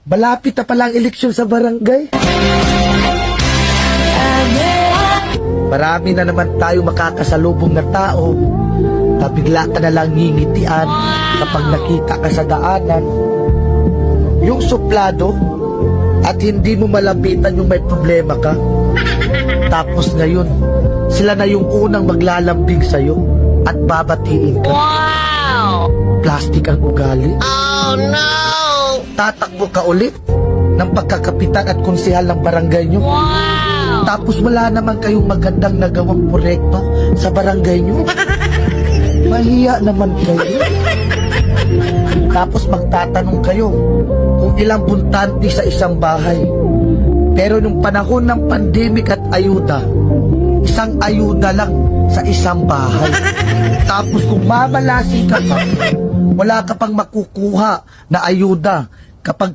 Malapit na palang eleksyon sa barangay. Marami na naman tayo makakasalubong na tao na bigla ka na lang ngingitian kapag nakita ka sa daanan. Yung suplado at hindi mo malapitan yung may problema ka. Tapos ngayon, sila na yung unang maglalambing sa'yo at babatiin ka. Wow! Plastic ang ugali. Oh no! Tatakbo ka ulit ng pagkakapitan at konsehal ng barangay nyo. Wow! Tapos wala naman kayong magandang nagawang proyekto sa barangay nyo. Mahiya naman kayo. Tapos magtatanong kayo kung ilang buntante sa isang bahay. Pero nung panahon ng pandemic at ayuda, isang ayuda lang sa isang bahay. Tapos kung mamalasin ka pa, wala ka pang makukuha na ayuda kapag